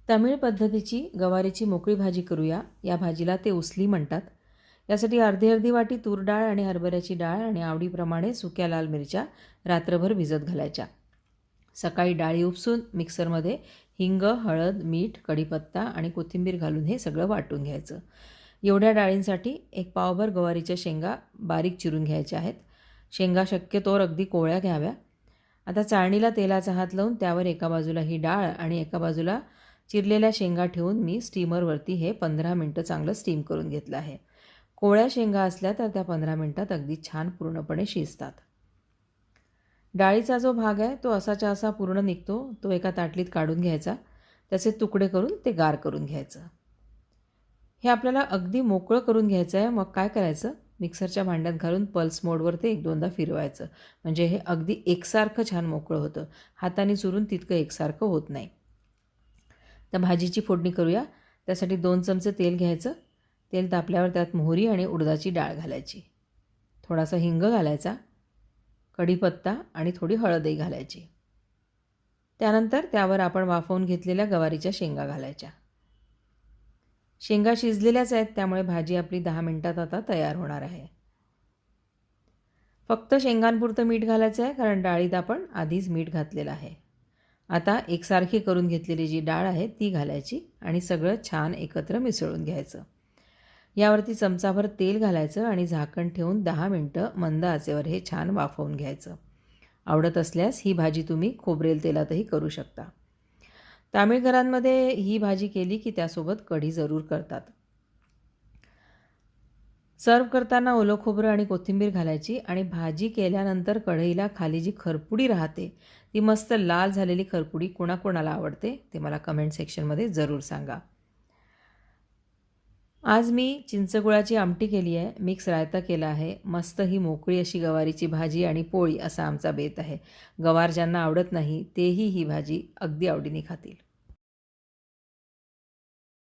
तमिळ पद्धतीची गवारीची मोकळी भाजी करूया. या भाजीला ते उसली म्हणतात. यासाठी अर्धी वाटी तूर डाळ आणि हरभऱ्याची डाळ आणि आवडीप्रमाणे सुक्या लाल मिरच्या रात्रभर भिजत घालायच्या. सकाळी डाळी उपसून मिक्सरमध्ये हिंग, हळद, मीठ, कढीपत्ता आणि कोथिंबीर घालून हे सगळं वाटून घ्यायचं. एवढ्या डाळींसाठी एक पावभर गवारीच्या शेंगा बारीक चिरून घ्यायच्या आहेत. शेंगा शक्यतोवर अगदी कोवळ्या घ्याव्या. आता चाळणीला तेलाचा हात लावून त्यावर एका बाजूला ही डाळ आणि एका बाजूला चिरलेल्या शेंगा ठेवून मी स्टीमरवरती हे 15 मिनटं चांगलं स्टीम करून घेतलं आहे. कोवळ्या शेंगा असल्या तर त्या 15 मिनटात अगदी छान पूर्णपणे शिजतात. डाळीचा जो भाग आहे तो असाच्या असा पूर्ण निघतो. तो एका ताटलीत काढून घ्यायचा. त्याचे तुकडे करून ते गार करून घ्यायचं. हे आपल्याला अगदी मोकळं करून घ्यायचं आहे. मग काय करायचं, मिक्सरच्या भांड्यात घालून पल्स मोडवर ते 1-2दा फिरवायचं. म्हणजे हे अगदी एकसारखं छान मोकळं होतं. हाताने चुरून तितकं एकसारखं होत नाही. तर भाजीची फोडणी करूया. त्यासाठी 2 चमचे तेल घ्यायचं. तेल तापल्यावर त्यात मोहरी आणि उडदाची डाळ घालायची. थोडासा हिंग घालायचा, कढीपत्ता आणि थोडी हळदही घालायची. त्यानंतर त्यावर आपण वाफवून घेतलेल्या गवारीच्या शेंगा घालायच्या. शेंगा शिजलेल्याच आहेत त्यामुळे भाजी आपली 10 मिनटात आता तयार होणार आहे. फक्त शेंगांपुरतं मीठ घालायचं आहे कारण डाळीत आपण आधीच मीठ घातलेलं आहे. आता एकसारखी करून घेतलेली जी डाळ आहे ती घालायची आणि सगळं छान एकत्र मिसळून घ्यायचं. यावरती चमचाभर तेल घालायचं आणि झाकण ठेवून 10 मिनटं मंद आचेवर हे छान वाफवून घ्यायचं. आवडत असल्यास ही भाजी तुम्ही खोबरेल तेलातही करू शकता. तामिळ घरांमध्ये ही भाजी केली की त्यासोबत कढी जरूर करतात. सर्व करताना ओलं खोबरं आणि कोथिंबीर घालायची आणि भाजी केल्यानंतर कढईला खाली जी खरपुडी राहते ती मस्त लाल झालेली खरपुडी कोणाकोणाला आवडते ते मला कमेंट सेक्शनमध्ये जरूर सांगा. आज मी चिंचगुळाची आमटी केली आहे, मिक्स रायता केला आहे. मस्त ही मोकळी अशी गवारीची भाजी आणि पोळी असा आमचा बेत आहे. गवार ज्यांना आवडत नाही तेही ही भाजी अगदी आवडीने खातील.